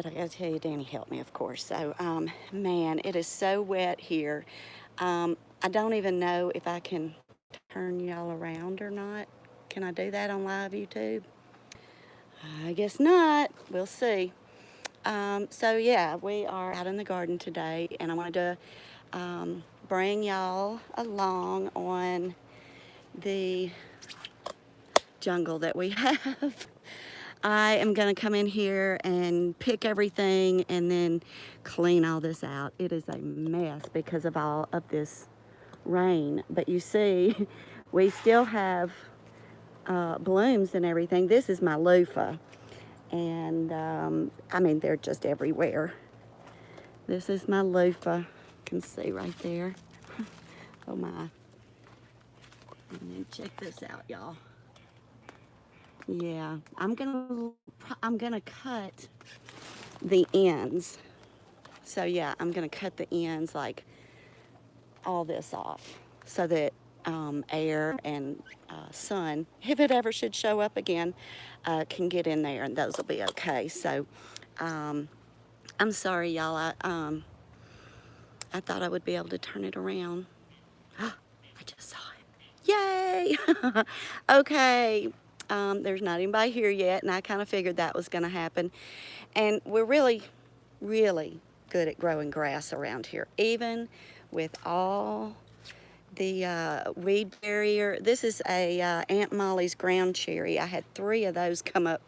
But I gotta tell you, Danny helped me, of course. So, man, it is so wet here. I don't even know if I can turn y'all around or not. Can I do that on live YouTube? I guess not. We'll see. So yeah, we are out in the garden today, and I wanted to bring y'all along on the jungle that we have. I am going to come in here and pick everything and then clean all this out. It is a mess because of all of this rain. But you see, we still have blooms and everything. This is my loofah. And I mean, they're just everywhere. This is my loofah. You can see right there. Oh my. And then check this out, y'all. Yeah, I'm gonna cut the ends. So yeah, I'm gonna cut the ends, like all this off, so that air and sun, if it ever should show up again, can get in there, and those will be okay. So I'm sorry, y'all. I thought I would be able to turn it around. I just saw it. Yay! Okay. There's not anybody here yet, and I kind of figured that was going to happen. And we're really, really good at growing grass around here, even with all the weed barrier. This is a Aunt Molly's ground cherry. I had 3 of those come up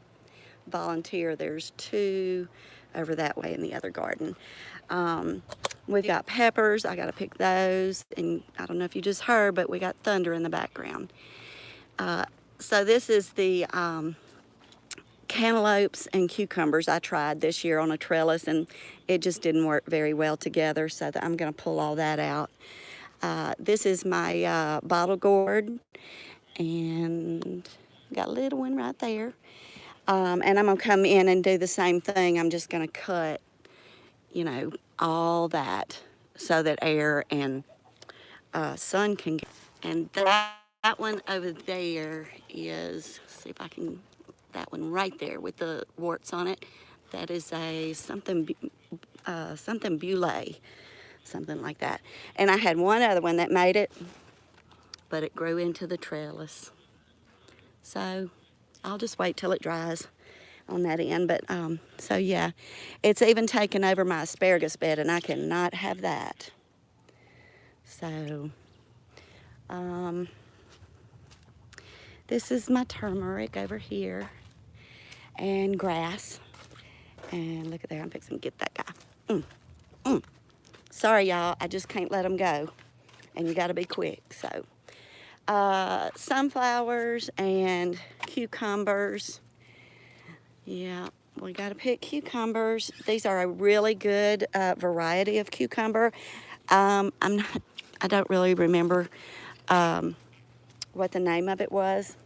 volunteer. There's 2 over that way in the other garden. We've got peppers. I got to pick those. And I don't know if you just heard, but we got thunder in the background. So this is the cantaloupes and cucumbers I tried this year on a trellis, and it just didn't work very well together, so that I'm going to pull all that out. This is my bottle gourd, and got a little one right there. And I'm going to come in and do the same thing. I'm just going to cut, you know, all that so that air and sun can get. And that one over there is, see if I can, that one right there with the warts on it, that is a something Beulah, something like that. And I had one other one that made it, but it grew into the trellis. So I'll just wait till it dries on that end. But so yeah, it's even taken over my asparagus bed, and I cannot have that. So this is my turmeric over here, and grass. And look at there, I'm fixing to get that guy. Sorry, y'all, I just can't let them go. And you gotta be quick, so. Sunflowers and cucumbers. Yeah, we gotta pick cucumbers. These are a really good variety of cucumber. I don't really remember what the name of it was,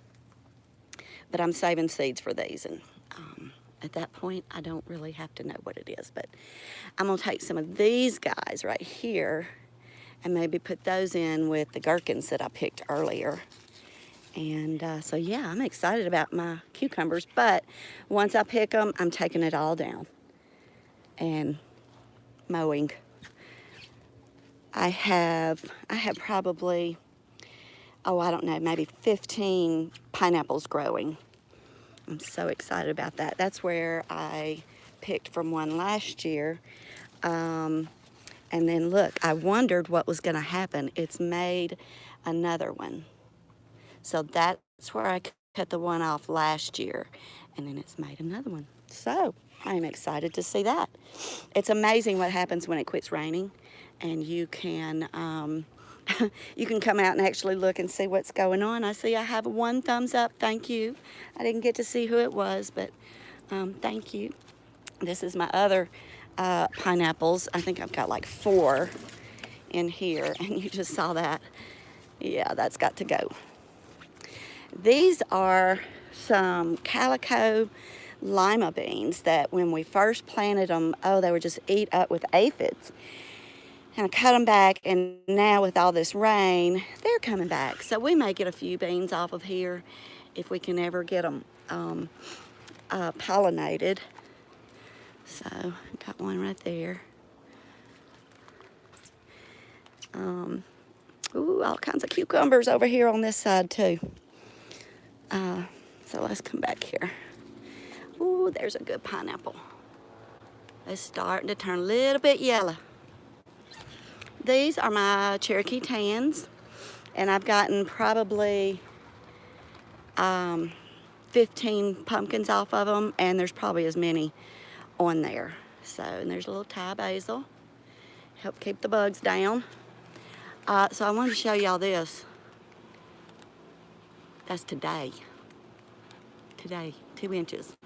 but I'm saving seeds for these, and at that point I don't really have to know what it is. But I'm gonna take some of these guys right here and maybe put those in with the gherkins that I picked earlier. And so yeah, I'm excited about my cucumbers, but once I pick them, I'm taking it all down and mowing. I have probably, oh, I don't know, maybe 15 pineapples growing. I'm so excited about that. That's where I picked from one last year. And then look, I wondered what was gonna happen. It's made another one. So that's where I cut the one off last year, and then it's made another one. So I'm excited to see that. It's amazing what happens when it quits raining, and you can you can come out and actually look and see what's going on. I see I have 1 thumbs up. Thank you. I didn't get to see who it was, but thank you. This is my other pineapples. I think I've got like 4 in here, and you just saw that. Yeah, that's got to go. These are some calico lima beans that when we first planted them, oh, they were just eat up with aphids. And I cut them back, and now with all this rain, they're coming back. So we may get a few beans off of here if we can ever get them pollinated. So, got one right there. Ooh, all kinds of cucumbers over here on this side too. So let's come back here. Ooh, there's a good pineapple. It's starting to turn a little bit yellow. These are my Cherokee tans, and I've gotten probably 15 pumpkins off of them, and there's probably as many on there. So, and there's a little Thai basil, help keep the bugs down. So I wanted to show y'all this. That's today, 2 inches.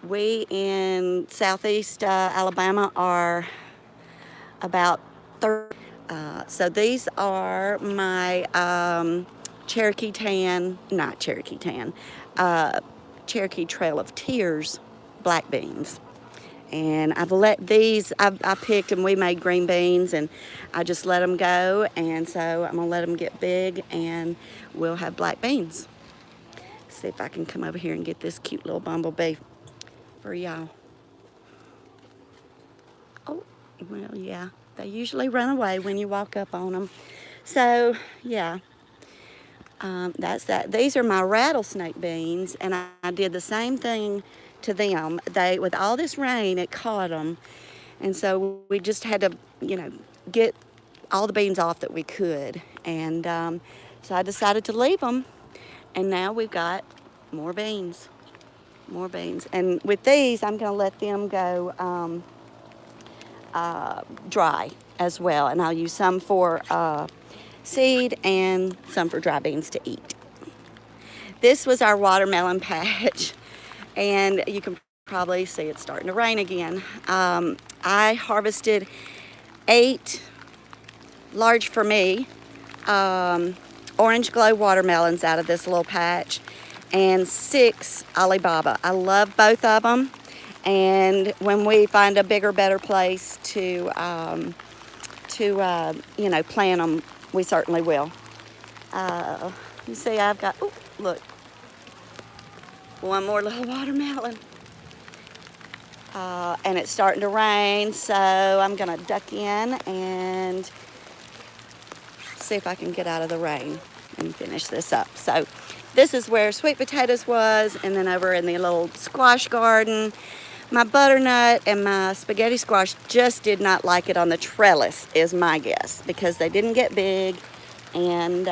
We in southeast Alabama are about 30. So these are my Cherokee Trail of Tears black beans. And I've let these, I picked and we made green beans, and I just let them go. And so I'm gonna let them get big and we'll have black beans. See if I can come over here and get this cute little bumblebee for y'all. Oh, well, yeah, they usually run away when you walk up on them. So, yeah, that's that. These are my rattlesnake beans, and I did the same thing to them. With all this rain, it caught them, and so we just had to, get all the beans off that we could. And so I decided to leave them, and now we've got more beans. And with these, I'm going to let them go dry as well, and I'll use some for seed and some for dry beans to eat. This was our watermelon patch, and you can probably see it's starting to rain again. I harvested 8 large for me orange glow watermelons out of this little patch, and 6 Alibaba. I love both of them, and when we find a bigger, better place to plant them, we certainly will. You see, I've got, oh, look, one more little watermelon. And it's starting to rain, so I'm gonna duck in and see if I can get out of the rain and finish this up. So this is where sweet potatoes was, and then over in the little squash garden, my butternut and my spaghetti squash just did not like it on the trellis, is my guess, because they didn't get big, and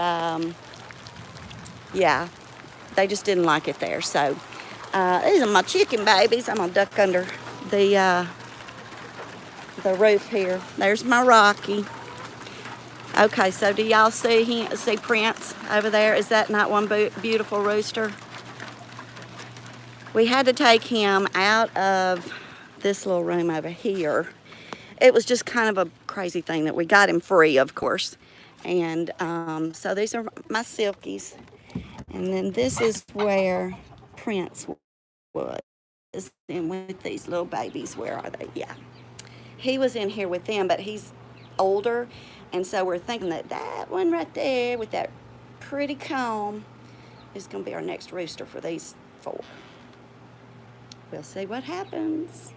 yeah, they just didn't like it there. So these are my chicken babies. I'm gonna duck under the roof here. There's my Rocky. Okay, so do y'all see Prince over there? Is that not one beautiful rooster? We had to take him out of this little room over here. It was just kind of a crazy thing that we got him free, of course. And so these are my silkies. And then this is where Prince was. And with these little babies, where are they? Yeah. He was in here with them, but he's older. And so we're thinking that one right there with that pretty comb is going to be our next rooster for these 4. We'll see what happens.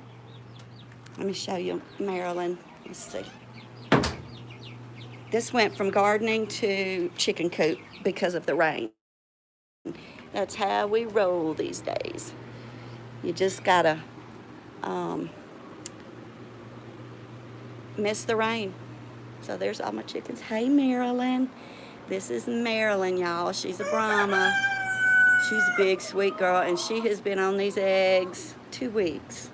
Let me show you Maryland. Let's see. This went from gardening to chicken coop because of the rain. That's how we roll these days. You just gotta miss the rain. So there's all my chickens. Hey, Marilyn. This is Marilyn, y'all. She's a Brahma. She's a big, sweet girl, and she has been on these eggs 2 weeks.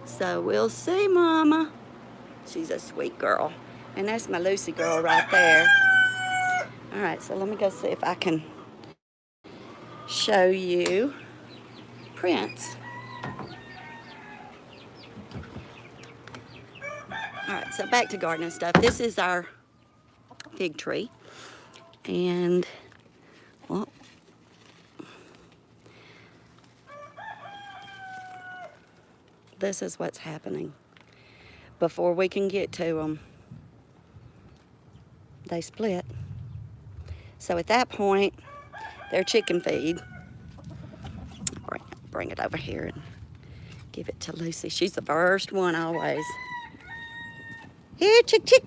So we'll see, Mama. She's a sweet girl. And that's my Lucy girl right there. All right, so let me go see if I can show you Prince. All right, so back to gardening stuff. This is our fig tree. And, well, this is what's happening. Before we can get to them, they split. So at that point, they're chicken feed. Bring it over here and Give it to Lucy. She's the first one always. Here, chick, chick.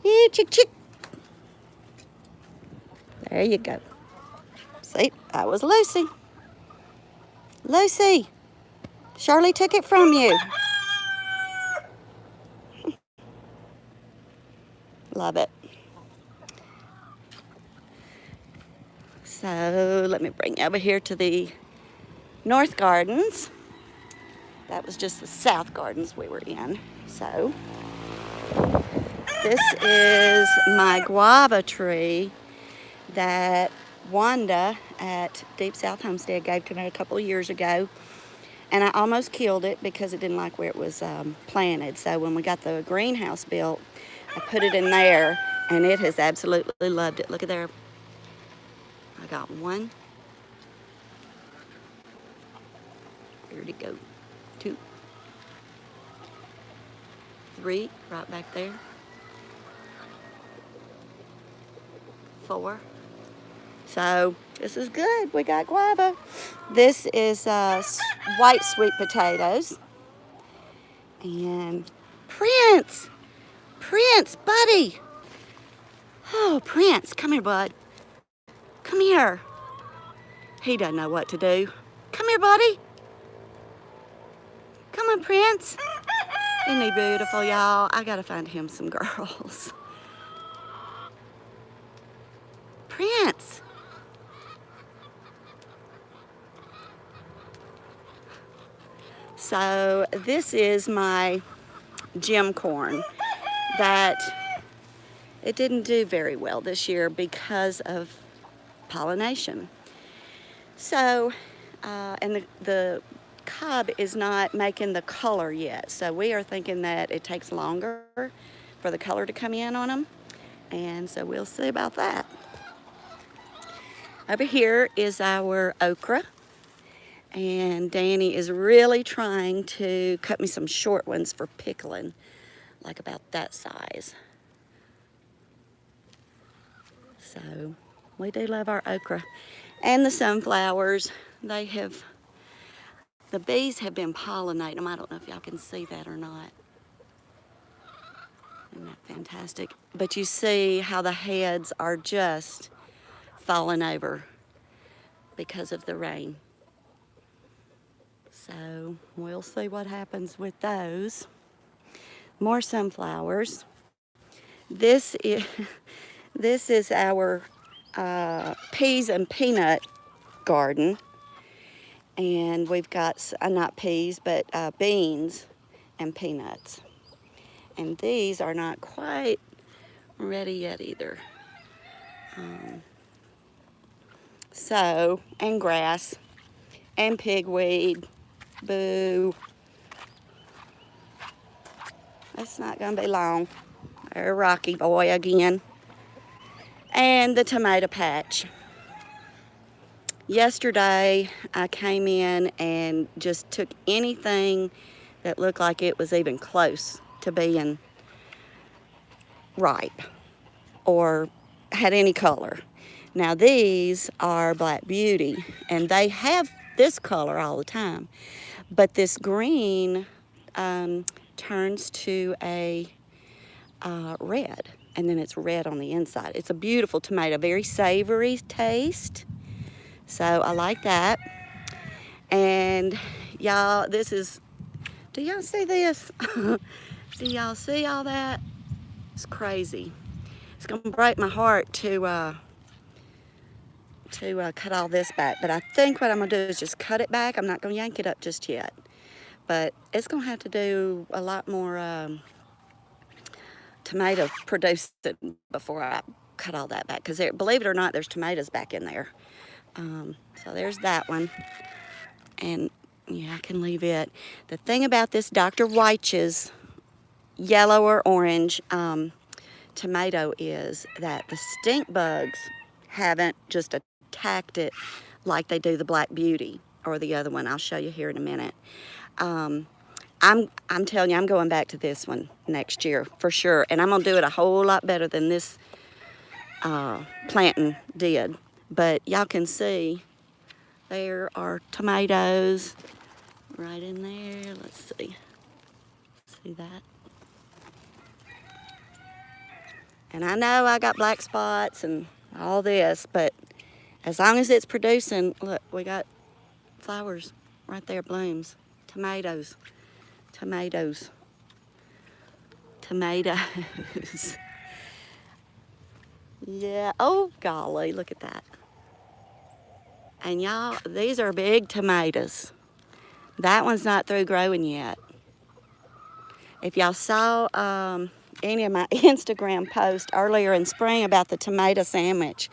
Here, chick, chick. There you go. See, that was Lucy. Lucy, Shirley took it from you. Love it. So let me bring you over here to the North Gardens. That was just the South Gardens we were in. So this is my guava tree that Wanda at Deep South Homestead gave to me a couple of years ago. And I almost killed it because it didn't like where it was planted. So when we got the greenhouse built, I put it in there, and it has absolutely loved it. Look at there. I got one. Where'd it go? 2, 3, right back there. 4. So this is good. We got guava. This is white sweet potatoes. And Prince, buddy. Oh, Prince, come here, bud. Come here. He doesn't know what to do. Come here, buddy. Come on, Prince. Isn't he beautiful, y'all? I gotta find him some girls. Prince. So this is my gem corn that it didn't do very well this year because of pollination. So, and the cob is not making the color yet. So we are thinking that it takes longer for the color to come in on them. And so we'll see about that. Over here is our okra. And Danny is really trying to cut me some short ones for pickling, like about that size. So we do love our okra. And the sunflowers, the bees have been pollinating them. I don't know if y'all can see that or not. Isn't that fantastic? But you see how the heads are just falling over because of the rain. So we'll see what happens with those. More sunflowers. This is our peas and peanut garden. And we've got, not peas, but beans and peanuts. And these are not quite ready yet either. And grass and pigweed. Boo. That's not gonna be long. There's Rocky boy again. And the tomato patch. Yesterday, I came in and just took anything that looked like it was even close to being ripe or had any color. Now these are Black Beauty, and they have this color all the time, but this green turns to a red, and then it's red on the inside. It's a beautiful tomato, very savory taste. So I like that. And y'all, this is, do y'all see this? Do y'all see all that? It's crazy. It's gonna break my heart to cut all this back. But I think what I'm gonna do is just cut it back. I'm not gonna yank it up just yet. But it's gonna have to do a lot more tomato producing before I cut all that back. Because believe it or not, there's tomatoes back in there. So there's that one. And yeah, I can leave it. The thing about this Dr. Weitch's yellow or orange tomato is that the stink bugs haven't just attacked it like they do the Black Beauty or the other one. I'll show you here in a minute. I'm telling you, I'm going back to this one next year for sure, and I'm gonna do it a whole lot better than this planting did. But y'all can see there are tomatoes right in there. Let's see. See that? And I know I got black spots and all this, but as long as it's producing, look, we got flowers right there, blooms, tomatoes, tomatoes, tomatoes. Yeah, oh golly, look at that. And y'all, these are big tomatoes. That one's not through growing yet. If y'all saw any of my Instagram posts earlier in spring about the tomato sandwich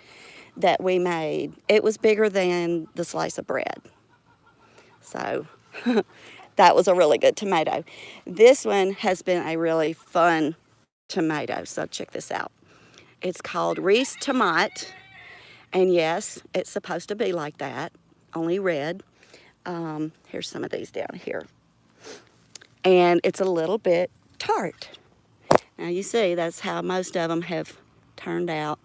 that we made, it was bigger than the slice of bread. So that was a really good tomato. This one has been a really fun tomato, so check this out. It's called Reese Tomat, and yes, it's supposed to be like that, only red. Here's some of these down here. And it's a little bit tart. Now you see, that's how most of them have turned out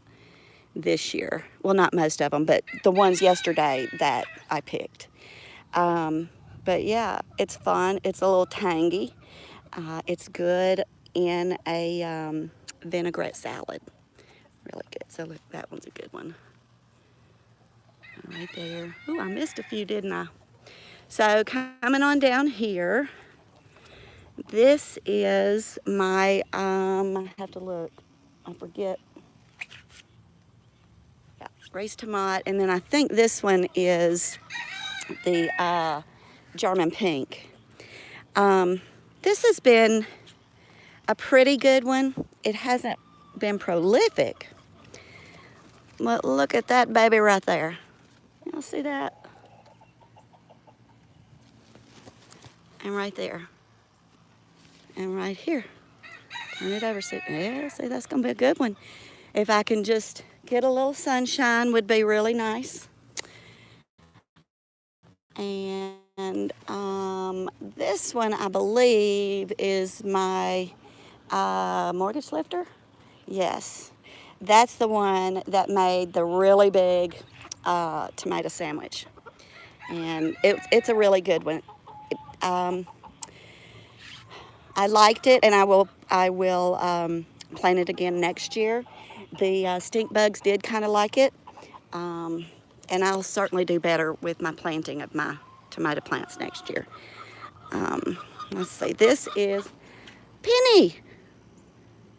this year. Well, not most of them, but the ones yesterday that I picked. But yeah, it's fun. It's a little tangy. It's good in a vinaigrette salad. Really good. So look, that one's a good one. Right there. Ooh, I missed a few, didn't I? So coming on down here, this is my, I have to look, I forget. Yeah, Raised Tomat, and then I think this one is the German Pink. This has been a pretty good one. It hasn't been prolific. But look at that baby right there. Y'all see that? And right there. And right here. Turn it over. See, yeah, see, that's gonna be a good one. If I can just get a little sunshine, would be really nice. And this one, I believe, is my mortgage lifter. Yes, that's the one that made the really big tomato sandwich, and it's a really good one. Um, I liked it, and I will plant it again next year. The stink bugs did kind of like it, and I'll certainly do better with my planting of my tomato plants next year. Let's see, this is Penny.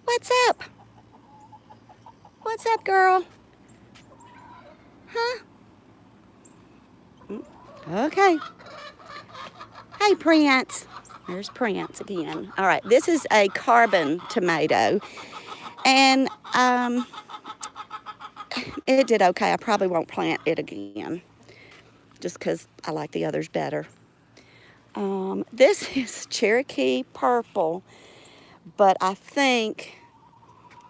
What's up? What's up, girl? Huh? Okay. Hey, Prince. There's Prince again. All right, this is a carbon tomato, and it did okay. I probably won't plant it again, just because I like the others better. This is Cherokee Purple, but I think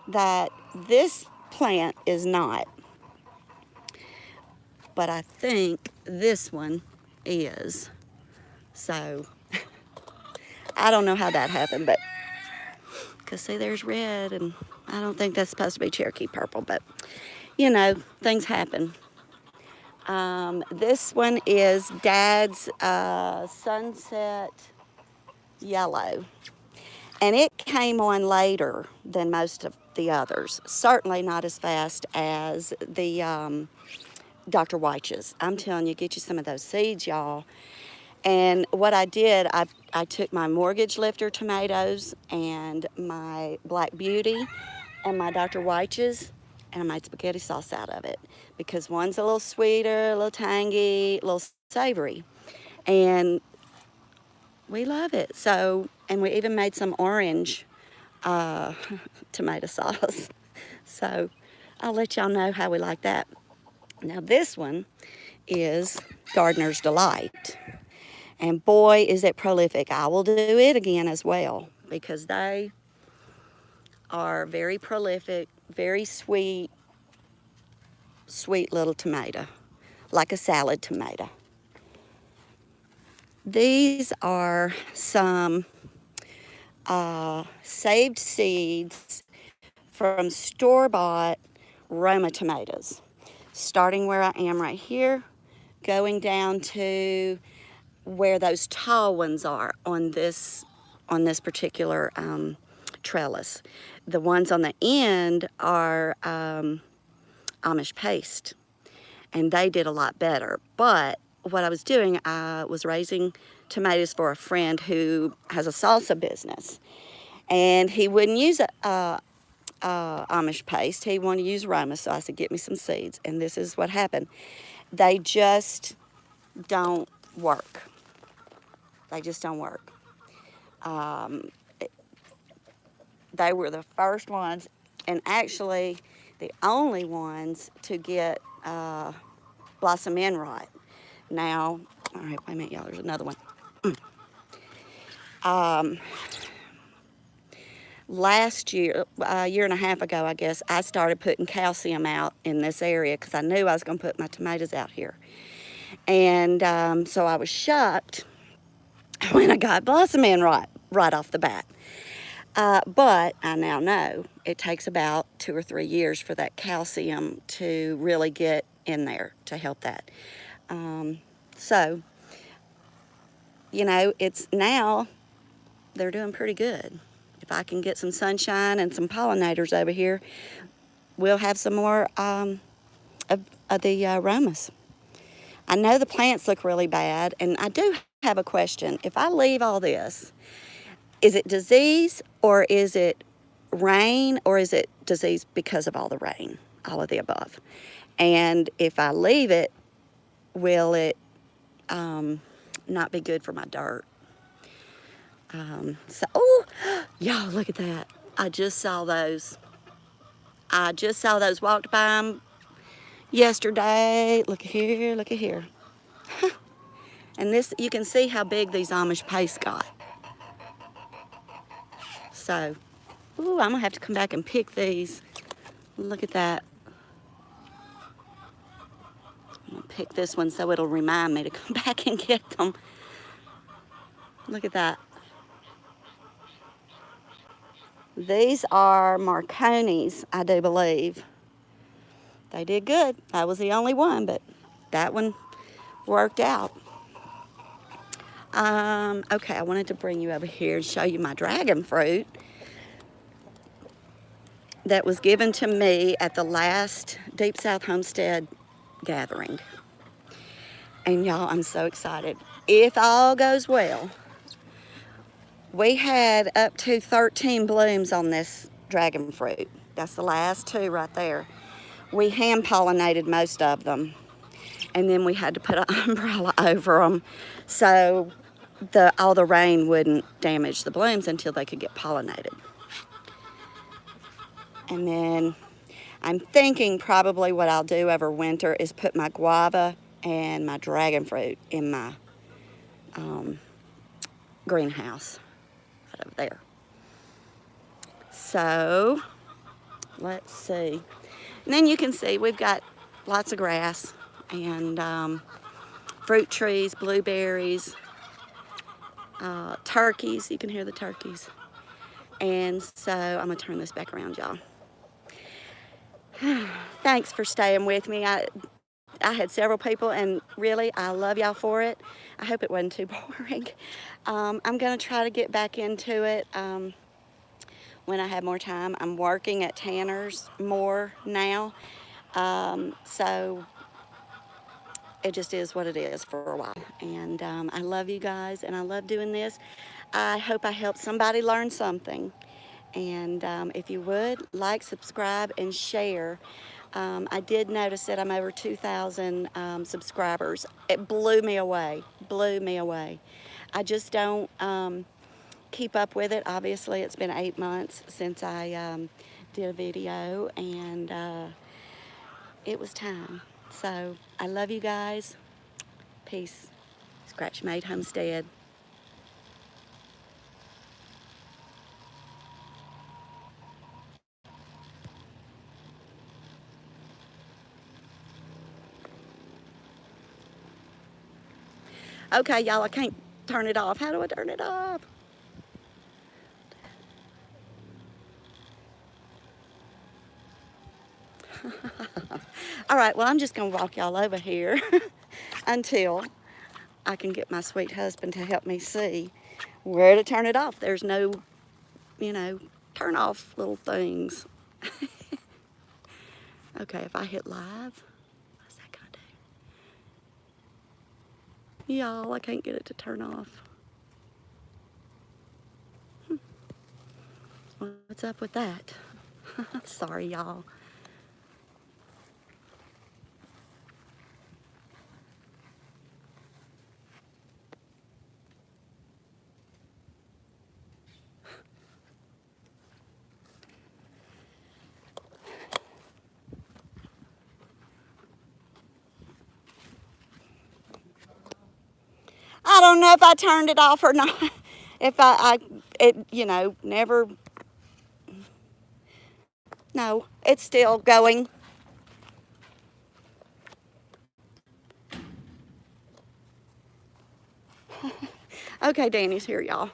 that this plant is not. But I think this one is. So I don't know how that happened, but because see, there's red, and I don't think that's supposed to be Cherokee Purple, but you know, things happen. This one is Dad's Sunset Yellow, and it came on later than most of the others. Certainly not as fast as the Dr. Weich's. I'm telling you, get you some of those seeds, y'all. And what I did, I took my mortgage lifter tomatoes and my Black Beauty and my Dr. Weich's, and I made spaghetti sauce out of it, because one's a little sweeter, a little tangy, a little savory, and we love it. So, and we even made some orange tomato sauce. So I'll let y'all know how we like that. Now this one is Gardener's Delight. And boy, is it prolific. I will do it again as well, because they are very prolific, very sweet, sweet little tomato, like a salad tomato. These are some saved seeds from store-bought Roma tomatoes, starting where I am right here, going down to where those tall ones are on this particular trellis. The ones on the end are Amish paste, and they did a lot better. But what I was doing, I was raising tomatoes for a friend who has a salsa business, and he wouldn't use Amish paste. He wanted to use Roma, so I said, get me some seeds. And this is what happened. They just don't work. They just don't work. They were the first ones, and actually the only ones to get blossom in right. Now, all right, wait a minute, y'all, there's another one. Last year, a year and a half ago, I guess, I started putting calcium out in this area because I knew I was going to put my tomatoes out here. And so I was shocked when I got blossom in right off the bat. But I now know it takes about 2 or 3 years for that calcium to really get in there to help that. So, you know, it's now they're doing pretty good. If I can get some sunshine and some pollinators over here, we'll have some more of the aromas. I know the plants look really bad, and I do have a question. If I leave all this, is it disease, or is it rain, or is it disease because of all the rain, all of the above? And if I leave it, will it not be good for my dirt? Oh, y'all, look at that. I just saw those. Walked by them yesterday. Look at here, look at here. And this, you can see how big these Amish paste got. So, ooh, I'm gonna have to come back and pick these. Look at that. I'm gonna pick this one so it'll remind me to come back and get them. Look at that. These are Marconi's, I do believe. They did good. I was the only one, but that one worked out. Okay, I wanted to bring you over here and show you my dragon fruit that was given to me at the last Deep South Homestead gathering. And y'all, I'm so excited. If all goes well, we had up to 13 blooms on this dragon fruit. That's the last 2 right there. We hand pollinated most of them, and then we had to put an umbrella over them so all the rain wouldn't damage the blooms until they could get pollinated. And then I'm thinking probably what I'll do over winter is put my guava and my dragon fruit in my greenhouse right over there. So let's see. And then you can see we've got lots of grass and fruit trees, blueberries, turkeys. You can hear the turkeys. And so I'm gonna turn this back around, y'all. Thanks for staying with me. I had several people, and really, I love y'all for it. I hope it wasn't too boring. I'm gonna try to get back into it when I have more time. I'm working at Tanner's more now, so it just is what it is for a while. And I love you guys, and I love doing this. I hope I helped somebody learn something. And if you would, like, subscribe, and share. I did notice that I'm over 2,000 subscribers. It blew me away, I just don't keep up with it. Obviously, it's been 8 months since I did a video, and it was time. So I love you guys. Peace. Scratch Made Homestead. Okay, y'all, I can't turn it off. How do I turn it off? All right, well, I'm just going to walk y'all over here until I can get my sweet husband to help me see where to turn it off. There's no, you know, turn off little things. Okay, if I hit live, what's that gonna do? Y'all, I can't get it to turn off. What's up with that? Sorry, y'all. I don't know if I turned it off or not. If it, you know, never. No, it's still going. Okay, Danny's here, y'all.